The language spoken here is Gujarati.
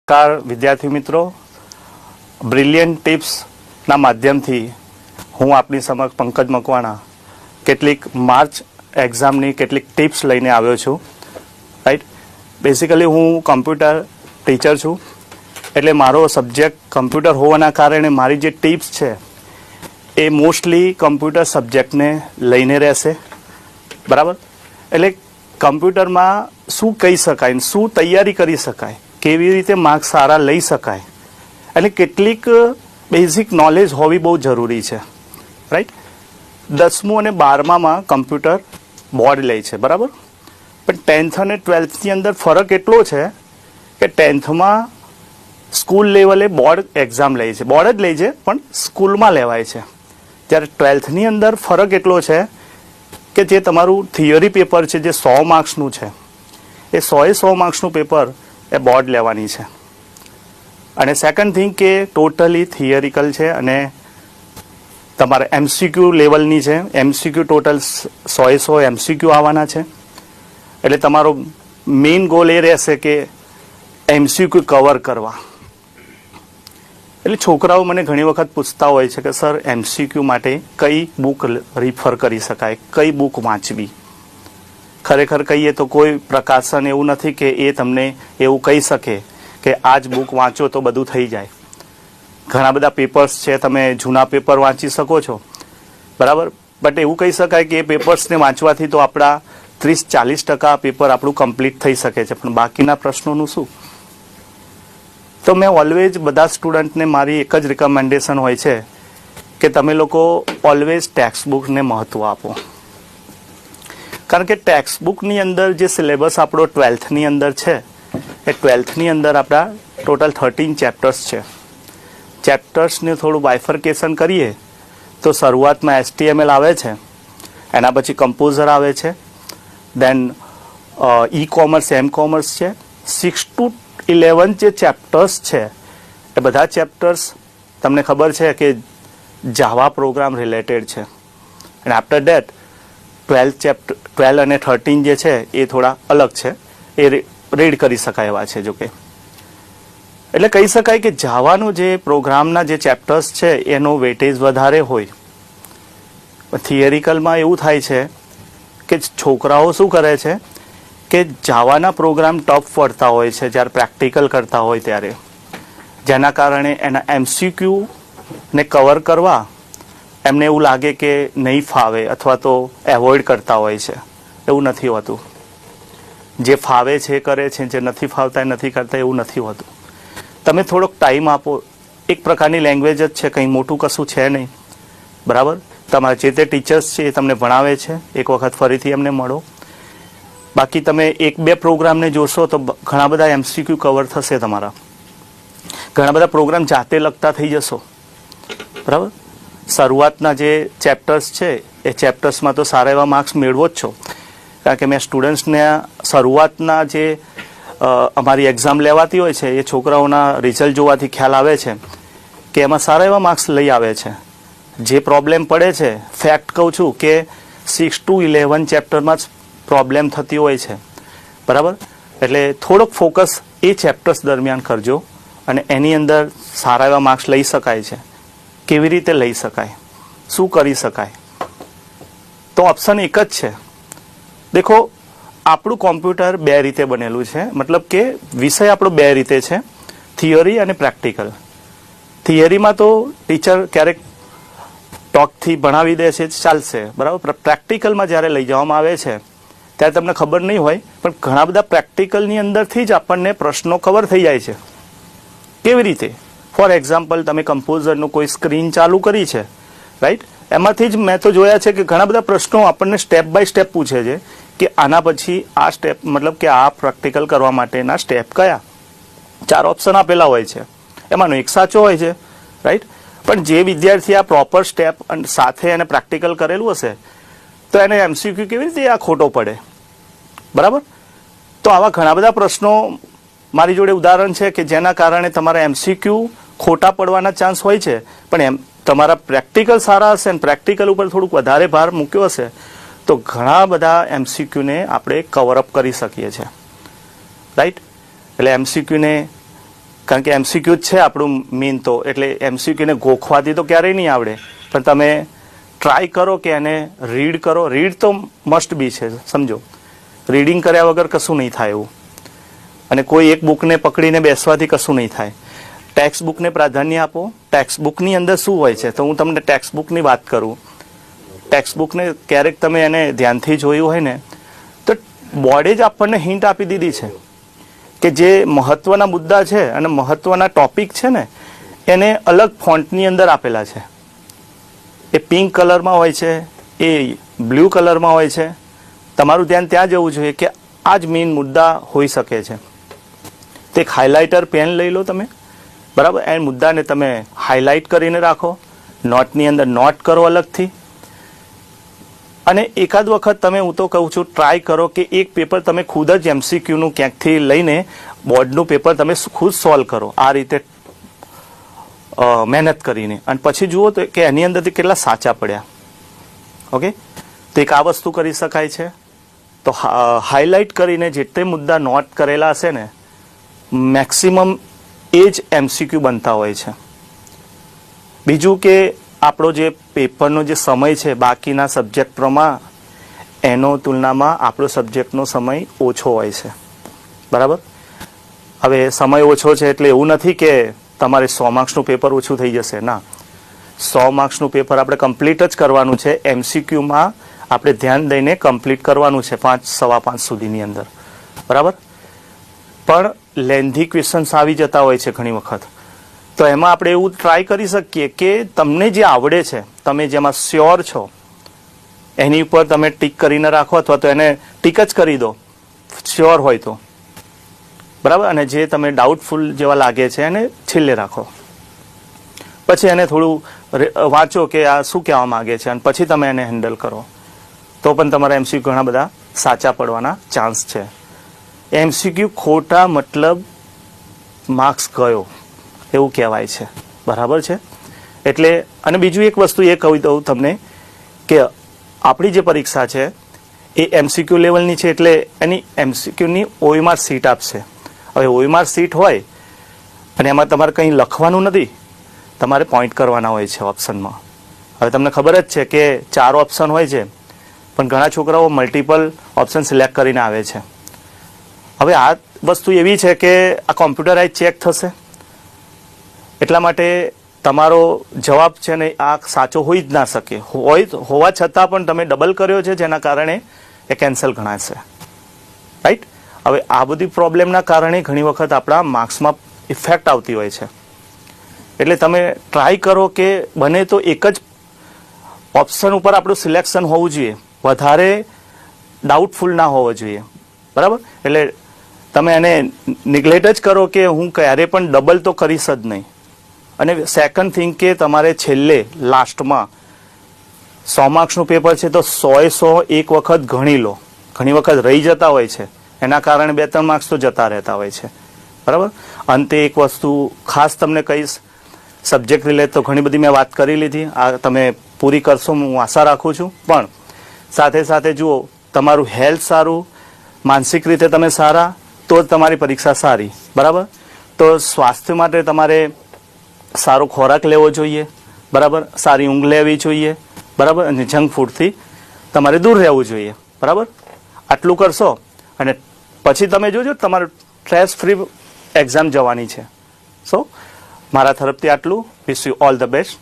નમસ્કાર વિદ્યાર્થી મિત્રો, બ્રિલિયન્ટ ટિપ્સના માધ્યમથી હું આપની સમક્ષ પંકજ મકવાણા કેટલીક માર્ચ એક્ઝામની કેટલીક ટિપ્સ લઈને આવ્યો છું. રાઈટ, બેઝિકલી હું કમ્પ્યુટર ટીચર છું, એટલે મારો સબ્જેક્ટ કમ્પ્યુટર હોવાના કારણે મારી જે ટિપ્સ છે એ મોસ્ટલી કમ્પ્યુટર સબ્જેક્ટને લઈને રહેશે. બરાબર, એટલે કમ્પ્યુટરમાં શું કહી શકાય, શું તૈયારી કરી શકાય, કેવી રીતે માર્ક્સ સારા લઈ શકાય, અને કેટલીક બેઝિક નોલેજ હોવી બહુ જરૂરી છે. રાઈટ, 10મું અને 12મામાં કમ્પ્યુટર બોર્ડ લે છે, બરાબર, પણ 10th અને 12thની અંદર ફરક એટલો છે કે 10thમાં સ્કૂલ લેવલે બોર્ડ એક્ઝામ લે છે, બોર્ડ જ લે છે પણ સ્કૂલમાં લેવાય છે, જ્યારે 12thની અંદર ફરક એટલો છે કે જે તમારું થિયરી પેપર છે જે 100 માર્ક્સનું છે, એ 100 માર્ક્સનું પેપર એ બોર્ડ લેવાની છે. અને સેકન્ડ થિંગ કે ટોટલી થિયરિકલ છે અને તમારે એમસીક્યુ લેવલની છે. એમસીક્યુ ટોટલ 100 એમસીક્યુ આવવાના છે, એટલે તમારો મેઇન ગોલ એ રહેશે કે એમસીક્યુ કવર કરવા. એટલે છોકરાઓ મને ઘણી વખત પૂછતા હોય છે કે સર એમસીક્યુ માટે કઈ બુક રિફર કરી શકાય, કઈ બુક વાંચવી. ખરેખર કહીએ તો કોઈ પ્રકાશન એવું નથી કે એ તમને એવું કહી શકે કે આ જ બુક વાંચો તો બધું થઈ જાય. ઘણા બધા પેપર્સ છે, તમે જૂના પેપર વાંચી શકો છો, બરાબર, બટ એવું કહી શકાય કે એ પેપર્સને વાંચવાથી તો આપણા 30-40% પેપર આપણું કમ્પ્લીટ થઈ શકે છે, પણ બાકીના પ્રશ્નોનું શું? તો મેં ઓલવેઝ બધા સ્ટુડન્ટને મારી એક જ રિકમેન્ડેશન હોય છે કે તમે લોકો ઓલવેઝ ટેક્સ્ટ બુકને મહત્વ આપો. કારણ કે ટેક્સ્ટ બુકની અંદર જે સિલેબસ આપણો 12thની અંદર છે એ 12thની અંદર આપણા ટોટલ 13 ચેપ્ટર્સ છે. ચેપ્ટર્સને થોડું બાયફર્કેશન કરીએ તો શરૂઆતમાં HTML આવે છે, એના પછી કમ્પોઝર આવે છે, દેન ઈ-કોમર્સ, એમ-કોમર્સ છે. 6 to 11 જે ચેપ્ટર્સ છે એ બધા ચેપ્ટર્સ તમને ખબર છે કે જાવા પ્રોગ્રામ રિલેટેડ છે. અને આફ્ટર ડેટ 12 અને 13 જે છે એ થોડા અલગ છે, એ રીડ કરી શકાય એવા છે. જોકે એટલે કહી શકાય કે જાવાનું જે પ્રોગ્રામના જે ચેપ્ટર્સ છે એનો વેટેજ વધારે હોય. થિયરિકલમાં એવું થાય છે કે છોકરાઓ શું કરે છે કે જાવાના પ્રોગ્રામ ટફ પડતા હોય છે જ્યારે પ્રેક્ટિકલ કરતા હોય ત્યારે, જેના કારણે એના એમસીક્યુને કવર કરવા એમને એવું લાગે કે નહીં ફાવે અથવા તો એવોઇડ કરતા હોય છે. એવું નથી હોતું. જે ફાવે છે એ કરે છે, જે નથી ફાવતા એ નથી કરતા, એવું નથી હોતું. તમે થોડોક ટાઈમ આપો. એક પ્રકારની લેંગ્વેજ જ છે, કંઈ મોટું કશું છે નહીં, બરાબર. તમારા જે તે ટીચર્સ છે એ તમને ભણાવે છે, એક વખત ફરીથી એમને મળો. બાકી તમે 1-2 પ્રોગ્રામને જોશો તો ઘણા બધા એમસીક્યુ કવર થશે તમારા. ઘણા બધા પ્રોગ્રામ જાતે લખતા થઈ જશો, બરાબર. શરૂઆતના જે ચેપ્ટર્સ છે એ ચેપ્ટર્સમાં તો સારા એવા માર્ક્સ મેળવો જ છો, કારણ કે મેં સ્ટુડન્ટ્સને શરૂઆતના જે અમારી એક્ઝામ લેવાતી હોય છે એ છોકરાઓના રિઝલ્ટ જોવાથી ખ્યાલ આવે છે કે એમાં સારા એવા માર્ક્સ લઈ આવે છે. જે પ્રોબ્લેમ પડે છે, ફેક્ટ કહું છું કે 6 to 11 ચેપ્ટરમાં જ પ્રોબ્લેમ થતી હોય છે, બરાબર. એટલે થોડોક ફોકસ એ ચેપ્ટર્સ દરમિયાન કરજો અને એની અંદર સારા એવા માર્ક્સ લઈ શકાય છે. કેવી રીતે લઈ શકાય, શું કરી શકાય? તો ઓપ્શન એક જ છે. દેખો, આપણું કોમ્પ્યુટર 2 રીતે બનેલું છે, મતલબ કે વિષય આપણો 2 રીતે છે, થિયરી અને પ્રેક્ટિકલ. થિયરીમાં તો ટીચર ક્યારેક ટોકથી ભણાવી દે છે, ચાલશે, બરાબર. પ્રેક્ટિકલમાં જ્યારે લઈ જવામાં આવે છે ત્યારે તમને ખબર નહીં હોય, પણ ઘણા બધા પ્રેક્ટિકલની અંદરથી જ આપણને પ્રશ્નો કવર થઈ જાય છે. કેવી રીતે? ફોર એક્ઝામ્પલ, તમે કમ્પોઝરનું કોઈ સ્ક્રીન ચાલુ કરી છે, રાઈટ, એમાંથી જ મેં તો જોયા છે કે ઘણા બધા પ્રશ્નો આપણને સ્ટેપ બાય સ્ટેપ પૂછે છે કે આના પછી આ સ્ટેપ, મતલબ કે આ પ્રેક્ટિકલ કરવા માટેના સ્ટેપ કયા. 4 ઓપ્શન આપેલા હોય છે, એમાંનો એક સાચો હોય છે, રાઈટ. પણ જે વિદ્યાર્થી આ પ્રોપર સ્ટેપ સાથે એને પ્રેક્ટિકલ કરેલું હશે તો એને એમસીક્યુ કેવી રીતે આ ખોટો પડે, બરાબર. તો આવા ઘણા બધા પ્રશ્નો મારી જોડે ઉદાહરણ છે કે જેના કારણે તમારા એમસીક્યુ ખોટા પડવાના ચાન્સ હોય છે, પણ એમ તમારા પ્રેક્ટિકલ સારા હશે અને પ્રેક્ટિકલ ઉપર થોડુંક વધારે ભાર મૂક્યો હશે તો ઘણા બધા એમસીક્યુને આપણે કવરઅપ કરી શકીએ છીએ, રાઈટ. એટલે એમસીક્યુને કારણ કે એમસીક્યુ જ છે આપણું મેઇન, તો એટલે એમસીક્યુને ગોખવાથી તો ક્યારેય નહીં આવડે, પણ તમે ટ્રાય કરો કે એને રીડ કરો. રીડ તો મસ્ટ બી છે, સમજો. રીડિંગ કર્યા વગર કશું નહીં થાય એવું, અને કોઈ એક બુકને પકડીને બેસવાથી કશું નહીં થાય. ટેક્સ્ટ બુકને પ્રાધાન્ય આપો. ટેક્સ્ટ બુકની અંદર શું હોય છે, તો હું તમને ટેક્સ્ટ બુકની વાત કરું. ટેક્સ્ટ બુકને ક્યારેક તમે એને ધ્યાનથી જોયું હોય ને, તો બોર્ડે જ આપણને હિન્ટ આપી દીધી છે કે જે મહત્વના મુદ્દા છે અને મહત્વના ટોપિક છે ને, એને અલગ ફોન્ટની અંદર આપેલા છે. એ પિંક કલરમાં હોય છે, એ બ્લુ કલરમાં હોય છે. તમારું ધ્યાન ત્યાં જવું જોઈએ કે આ જ મેઇન મુદ્દા હોઈ શકે છે. તો એક હાઇલાઇટર પેન લઈ લો તમે, બરાબર. એ મુદ્દાને તમે હાઇલાઇટ કરીને રાખો, નોટની અંદર નોટ કરો અલગથી. અને એકાદ વખત તમે, હું તો કહું છું, ટ્રાય કરો કે એક પેપર તમે ખુદ જ એમસીક્યુનું ક્યાંકથી લઈને બોર્ડનું પેપર તમે ખુદ સોલ્વ કરો, આ રીતે મહેનત કરીને, અને પછી જુઓ તો કે એની અંદરથી કેટલા સાચા પડ્યા. ઓકે, તો એક આ વસ્તુ કરી શકાય છે. તો હાઇલાઇટ કરીને જેટલે મુદ્દા નોટ કરેલા હશે ને, મેક્સિમમ એ જ એમસીક્યુ બનતા હોય છે. બીજું કે આપણો જે પેપરનો જે સમય છે બાકીના સબ્જેક્ટમાં, એનો તુલનામાં આપણો સબ્જેક્ટનો સમય ઓછો હોય છે, બરાબર. હવે સમય ઓછો છે એટલે એવું નથી કે તમારે 100 માર્ક્સનું પેપર ઓછું થઈ જશે, ના. 100 માર્ક્સનું પેપર આપણે કમ્પ્લીટ જ કરવાનું છે. એમસીક્યુમાં આપણે ધ્યાન દઈને કમ્પ્લીટ કરવાનું છે 5 સવા 5 સુધીની અંદર, બરાબર. પણ લેન્ધી ક્વેશ્ચન્સ આવી જતા હોય છે ઘણી વખત, તો એમાં આપણે એવું ટ્રાય કરી શકીએ કે તમને જે આવડે છે, તમે જેમાં શ્યોર છો, એની ઉપર તમે ટીક કરીને રાખો, અથવા તો એને ટીક જ કરી દો શ્યોર હોય તો, બરાબર. અને જે તમે ડાઉટફુલ જેવા લાગે છે એને છેલ્લે રાખો. પછી એને થોડું વાંચો કે આ શું કહેવા માંગે છે, અને પછી તમે એને હેન્ડલ કરો, તો પણ તમારા એમસીક્યુ ઘણા બધા સાચા પડવાના ચાન્સ છે. એમસીક્યુ ખોટા મતલબ માર્ક્સ ગયો એવું કહેવાય છે, બરાબર છે. એટલે, અને બીજું એક વસ્તુ એ કહી દઉં તમને કે આપણી જે પરીક્ષા છે એ એમસીક્યુ લેવલની છે, એટલે એની એમસીક્યુની OMR સીટ આપશે. હવે OMR સીટ હોય અને એમાં તમારે કંઈ લખવાનું નથી, તમારે પોઈન્ટ કરવાના હોય છે ઓપ્શનમાં. હવે તમને ખબર જ છે કે 4 ઓપ્શન હોય છે, પણ ઘણા છોકરાઓ મલ્ટિપલ ઓપ્શન સિલેક્ટ કરીને આવે છે. હવે આ વસ્તુ એવી છે કે આ કોમ્પ્યુટરાઇઝ ચેક થશે, એટલા માટે તમારો જવાબ છે ને આ સાચો હોઈ જ ના શકે. હોવા છતાં પણ તમે ડબલ કર્યો છે, જેના કારણે એ કેન્સલ ગણાશે, રાઈટ. હવે આ બધી પ્રોબ્લેમના કારણે ઘણી વખત આપણા માર્ક્સમાં ઇફેક્ટ આવતી હોય છે. એટલે તમે ટ્રાય કરો કે બને તો એક જ ઓપ્શન ઉપર આપણું સિલેક્શન હોવું જોઈએ, વધારે ડાઉટફુલ ના હોવો જોઈએ, બરાબર. એટલે તમે એને નિગ્લેક્ટ જ કરો કે હું ક્યારે પણ ડબલ તો કરીશ જ નહીં. અને સેકન્ડ થિંગ કે તમારે છેલ્લે લાસ્ટમાં 100 માર્ક્સનું પેપર છે તો 100 એક વખત ગણી લો. ઘણી વખત રહી જતા હોય છે, એના કારણે 2-3 માર્ક્સ તો જતા રહેતા હોય છે, બરાબર. અંતે એક વસ્તુ ખાસ તમને કહીશ, સબ્જેક્ટ રિલેટેડ તો ઘણી બધી મેં વાત કરી લીધી, આ તમે પૂરી કરશો હું આશા રાખું છું. પણ સાથે સાથે જુઓ, તમારું હેલ્થ સારું, માનસિક રીતે તમે સારા, તો જ તમારી પરીક્ષા સારી, બરાબર. તો સ્વાસ્થ્ય માટે તમારે સારો ખોરાક લેવો જોઈએ, બરાબર. સારી ઊંઘ લેવી જોઈએ, બરાબર. અને જંક ફૂડથી તમારે દૂર રહેવું જોઈએ, બરાબર. આટલું કરશો અને પછી તમે જોજો તમારું સ્ટ્રેસ ફ્રી એક્ઝામ જવાની છે. સો મારા તરફથી આટલું. Wish you all the best.